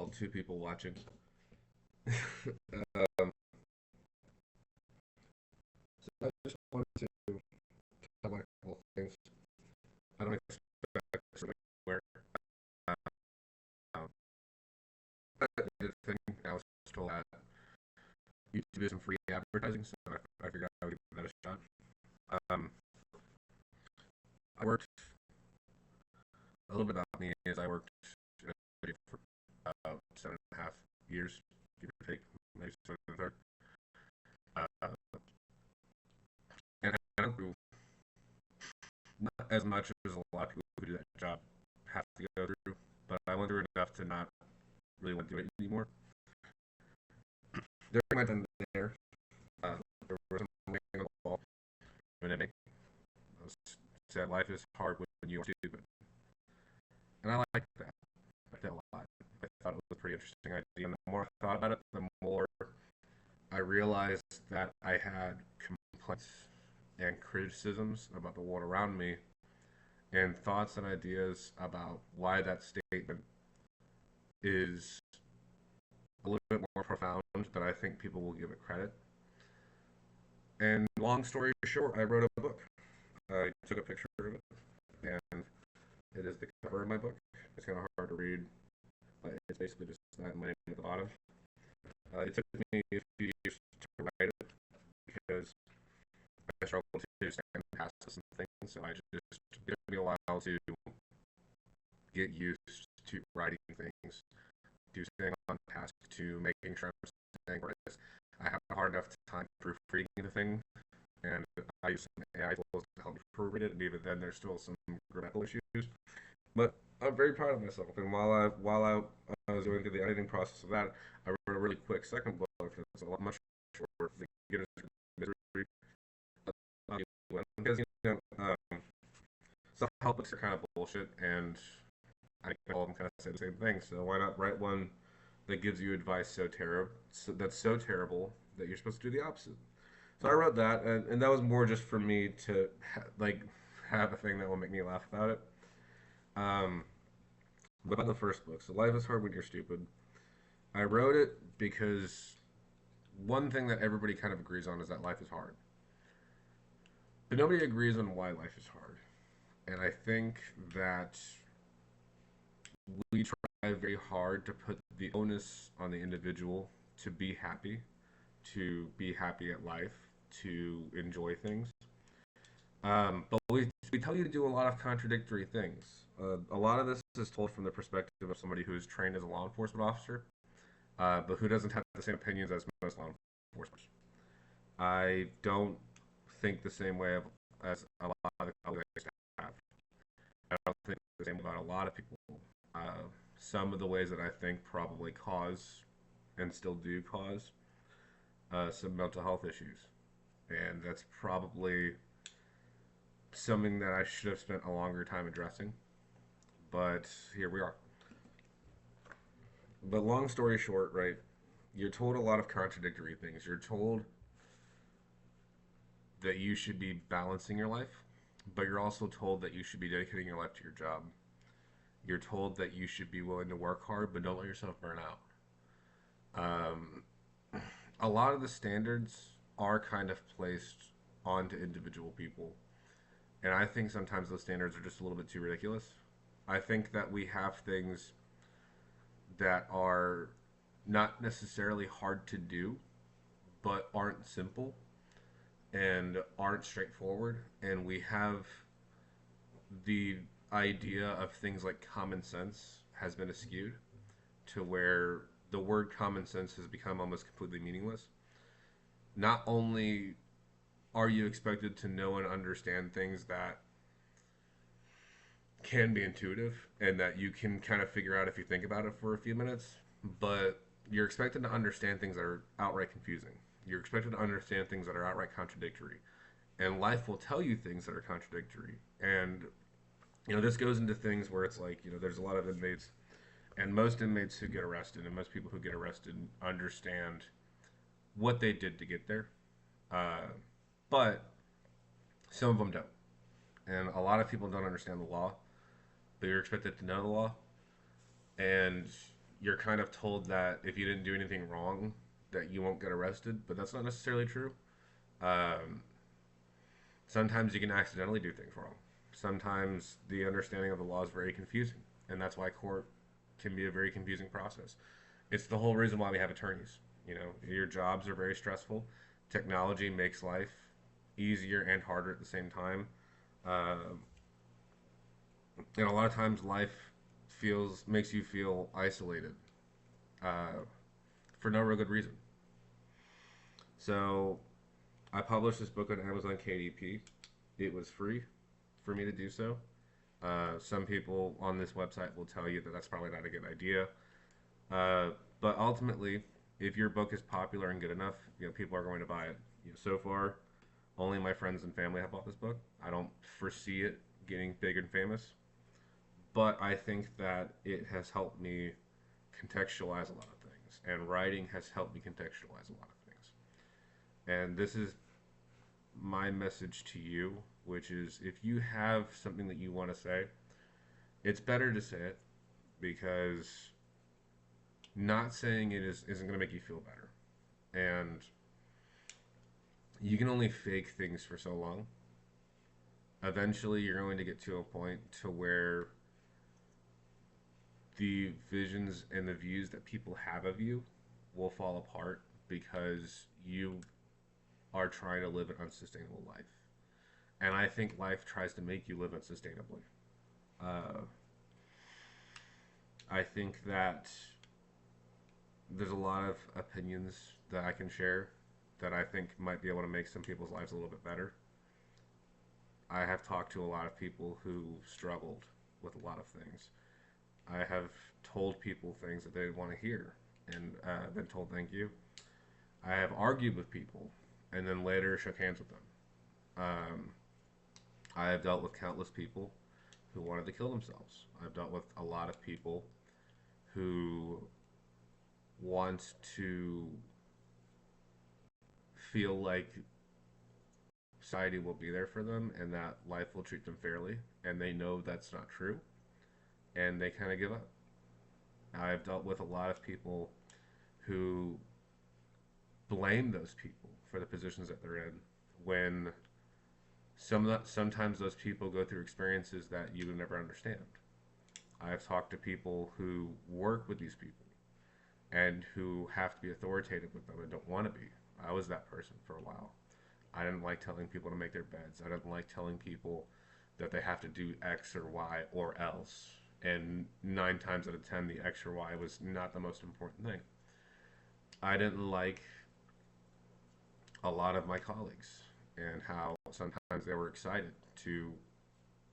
well, two people watching. um, so I just wanted to talk about a couple of things. I don't expect something where um, I did a thing. I was told that YouTube did some free advertising, so I figured I would give that a shot. Um, I worked a little bit about me is I worked in a city for about 7.5 years, give or take, maybe 7 and a third. Uh, and I don't do not as much as a lot of people who do that job have to go through, but I went through enough to not really want to do it anymore. During my time there, there was something on the wall, and it said life is hard when you are stupid. And I liked that. I liked that a lot. I thought it was a pretty interesting idea. And the more I thought about it, the more I realized that I had complaints and criticisms about the world around me and thoughts and ideas about why that statement is a little bit more profound than I think people will give it credit. And long story short, I wrote a book. I took a picture of it, and it is the cover of my book. It's kind of hard to read, but it's basically just that and my name at the bottom. It took me a few years to write it because I struggled to stand past some things, so I just it took me a while to get used to writing things, to staying on task, to making sure I'm staying right. I have a hard enough time proofreading the thing, and I use some AI tools to help me proofread it, and even then there's still some grammatical issues. But I'm very proud of myself, and while I was going through the editing process of that, I wrote a really quick second book that's a lot much shorter. The Guinness Misery, because self-help books are kind of bullshit, and I think all of them kind of say the same thing. So why not write one that gives you advice that's so terrible that you're supposed to do the opposite? So I wrote that, and that was more just for me to have a thing that will make me laugh about it. Um, but about the first book, so Life is Hard When You're Stupid. I wrote it because one thing that everybody kind of agrees on is that life is hard, but nobody agrees on why life is hard. And I think that we try very hard to put the onus on the individual to be happy at life, to enjoy things. But we tell you to do a lot of contradictory things. A lot of this is told from the perspective of somebody who's trained as a law enforcement officer, but who doesn't have the same opinions as most law enforcement. I don't think the same way as a lot of the colleagues have. I don't think the same about a lot of people. Some of the ways that I think probably cause and still do cause some mental health issues, and that's probably something that I should have spent a longer time addressing. But here we are. But long story short, right? You're told a lot of contradictory things. You're told that you should be balancing your life, but you're also told that you should be dedicating your life to your job. You're told that you should be willing to work hard, but don't let yourself burn out. Um, a lot of the standards are kind of placed onto individual people, and I think sometimes those standards are just a little bit too ridiculous. I think that we have things that are not necessarily hard to do, but aren't simple and aren't straightforward. And we have the idea of things like common sense has been skewed to where the word common sense has become almost completely meaningless. Not only are you expected to know and understand things that can be intuitive and that you can kind of figure out if you think about it for a few minutes, but you're expected to understand things that are outright confusing. You're expected to understand things that are outright contradictory. And life will tell you things that are contradictory. And, this goes into things where it's like, there's a lot of inmates, and most inmates who get arrested and most people who get arrested understand what they did to get there. Uh, but some of them don't. And a lot of people don't understand the law, but you're expected to know the law. And you're kind of told that if you didn't do anything wrong, that you won't get arrested, but that's not necessarily true. Um, Sometimes you can accidentally do things wrong. Sometimes the understanding of the law is very confusing, and that's why court can be a very confusing process. It's the whole reason why we have attorneys. You know, your jobs are very stressful. Technology makes life easier and harder at the same time. Uh, and a lot of times life feels makes you feel isolated uh, for no real good reason. So I published this book on Amazon KDP. It was free for me to do so. Some people on this website will tell you that that's probably not a good idea. Uh, but ultimately, if your book is popular and good enough, you know, people are going to buy it. You know, so far, only my friends and family have bought this book. I don't foresee it getting big and famous, but I think that it has helped me contextualize a lot of things, and writing has helped me contextualize a lot of things. And this is my message to you, which is if you have something that you want to say, it's better to say it because not saying it isn't going to make you feel better. And you can only fake things for so long. Eventually, you're going to get to a point to where the visions and the views that people have of you will fall apart because you are trying to live an unsustainable life. And I think life tries to make you live unsustainably. Uh, I think that there's a lot of opinions that I can share that I think might be able to make some people's lives a little bit better. I have talked to a lot of people who struggled with a lot of things. I have told people things that they didn't want to hear and been told thank you. I have argued with people and then later shook hands with them. Um, I have dealt with countless people who wanted to kill themselves. I've dealt with a lot of people who want to feel like society will be there for them and that life will treat them fairly, and they know that's not true, and they kind of give up. I've dealt with a lot of people who blame those people for the positions that they're in when sometimes those people go through experiences that you would never understand. I've talked to people who work with these people and who have to be authoritative with them and don't want to be. I was that person for a while. I didn't like telling people to make their beds. I didn't like telling people that they have to do X or Y or else. And 9 times out of 10, the X or Y was not the most important thing. I didn't like a lot of my colleagues and how sometimes they were excited to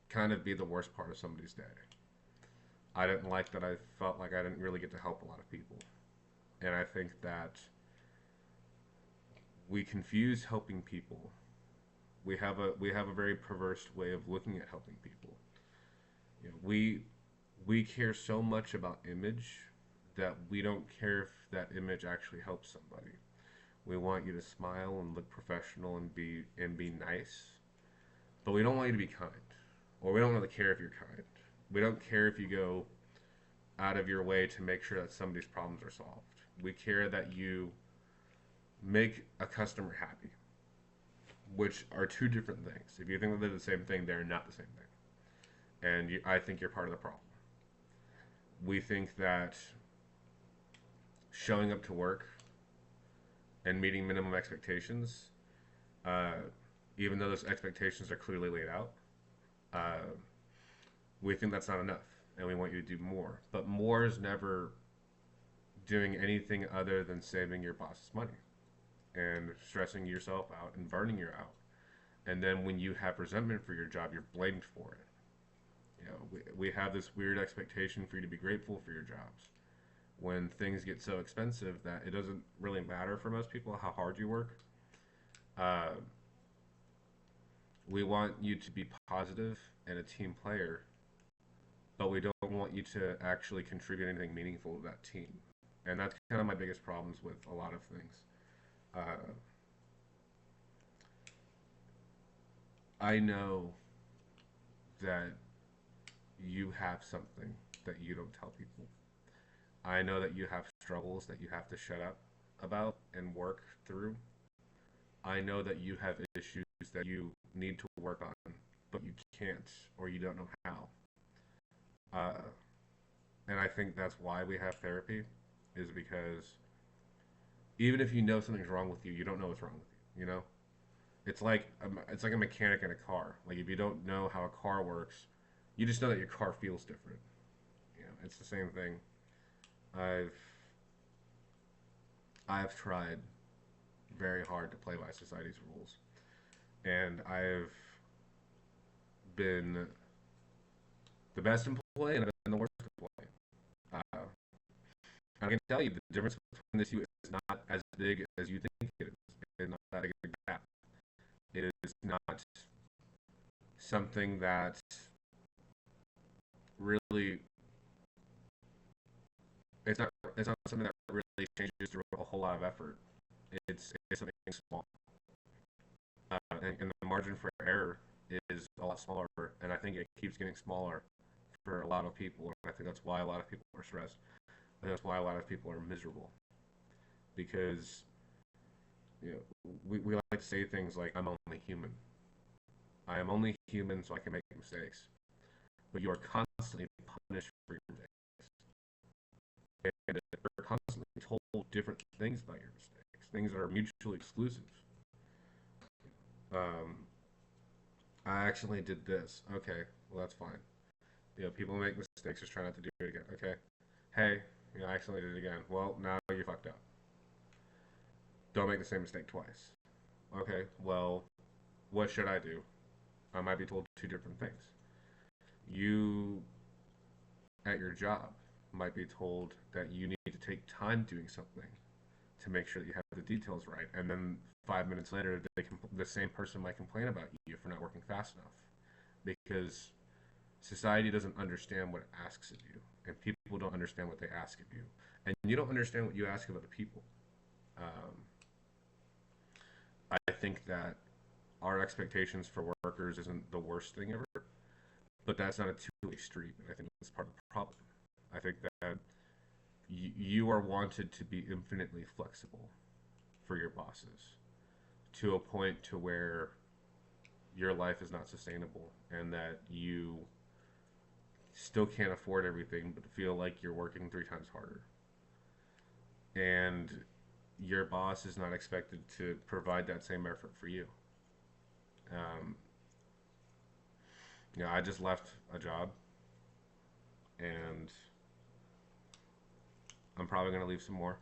kind of be the worst part of somebody's day. I didn't like that I felt like I didn't really get to help a lot of people. And I think that we confuse helping people. We have a very perverse way of looking at helping people. You know, we care so much about image that we don't care if that image actually helps somebody. We want you to smile and look professional and be nice, but we don't want you to be kind, or we don't really care if you're kind. We don't care if you go out of your way to make sure that somebody's problems are solved. We care that you make a customer happy, which are two different things. If you think that they're the same thing, they're not the same thing. And I think you're part of the problem. We think that showing up to work and meeting minimum expectations, uh, even though those expectations are clearly laid out, uh, we think that's not enough, and we want you to do more. But more is never doing anything other than saving your boss's money and stressing yourself out and burning you out. And then when you have resentment for your job, you're blamed for it. You know, we have this weird expectation for you to be grateful for your jobs when things get so expensive that it doesn't really matter for most people how hard you work. Uh, we want you to be positive and a team player, but we don't want you to actually contribute anything meaningful to that team. And that's kind of my biggest problems with a lot of things. Uh, I know that you have something that you don't tell people. I know that you have struggles that you have to shut up about and work through. I know that you have issues that you need to work on, but you can't or you don't know how. Uh, and I think that's why we have therapy, is because even if you know something's wrong with you, you don't know what's wrong with you. You know, it's like a mechanic in a car. Like if you don't know how a car works, you just know that your car feels different. You know, it's the same thing. I've I've tried very hard to play by society's rules, and I've been the best employee and I've been the worst employee. Uh, I can tell you the difference between the two is not as big as you think it is. It's not that big a gap. It is not something that really. It's not something that really changes through a whole lot of effort. It's something small, and the margin for error is a lot smaller, and I think it keeps getting smaller for a lot of people. And I think that's why a lot of people are stressed. And that's why a lot of people are miserable because you know we like to say things like "I'm only human." I am only human, so I can make mistakes. But you are constantly punished for your mistakes, and you're constantly told different things about your mistakes, things that are mutually exclusive. Um, I accidentally did this. Okay, well that's fine. You know, people make mistakes. Just try not to do it again. Okay. Hey, you know, I accidentally did it again. Well, now you fucked up. Don't make the same mistake twice. Okay. Well, what should I do? I might be told two different things. You at your job might be told that you need to take time doing something to make sure that you have the details right, and then 5 minutes later, the same person might complain about you for not working fast enough because society doesn't understand what it asks of you, and people don't understand what they ask of you, and you don't understand what you ask of other people. Um, I think that our expectations for workers isn't the worst thing ever, but that's not a two-way street, and I think that's part of the problem. I think that you are wanted to be infinitely flexible for your bosses to a point to where your life is not sustainable and that you still can't afford everything but feel like you're working 3 times harder. And your boss is not expected to provide that same effort for you. Um, you know, I just left a job and I'm probably going to leave some more.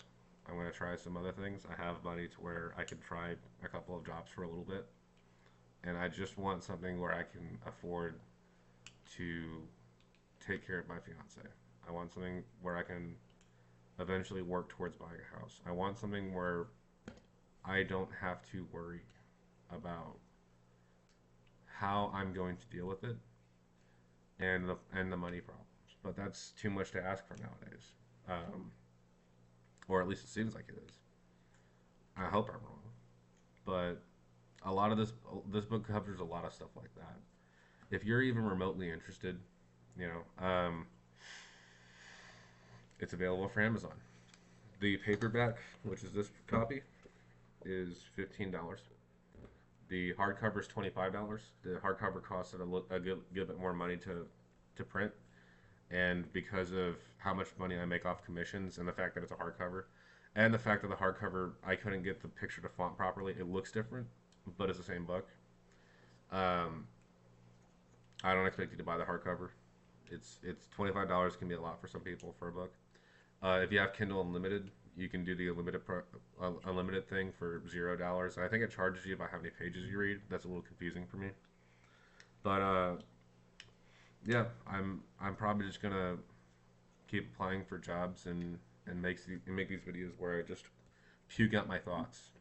I'm going to try some other things. I have money to where I can try a couple of jobs for a little bit. And I just want something where I can afford to take care of my fiance. I want something where I can eventually work towards buying a house. I want something where I don't have to worry about how I'm going to deal with it and the money problems. But that's too much to ask for nowadays, um, or at least it seems like it is. I hope I'm wrong, but a lot of this book covers a lot of stuff like that. If you're even remotely interested, you know, it's available for Amazon. The paperback, which is this copy, is $15. The hardcover is $25. The hardcover costs a good bit more money to print, and because of how much money I make off commissions and the fact that it's a hardcover, and the fact that the hardcover I couldn't get the picture to font properly, it looks different, but it's the same book. Um, I don't expect you to buy the hardcover. It's $25 can be a lot for some people for a book. If you have Kindle Unlimited, you can do the unlimited thing for $0. I think it charges you by how many pages you read. That's a little confusing for me. But yeah, I'm probably just gonna keep applying for jobs and make these videos where I just puke out my thoughts.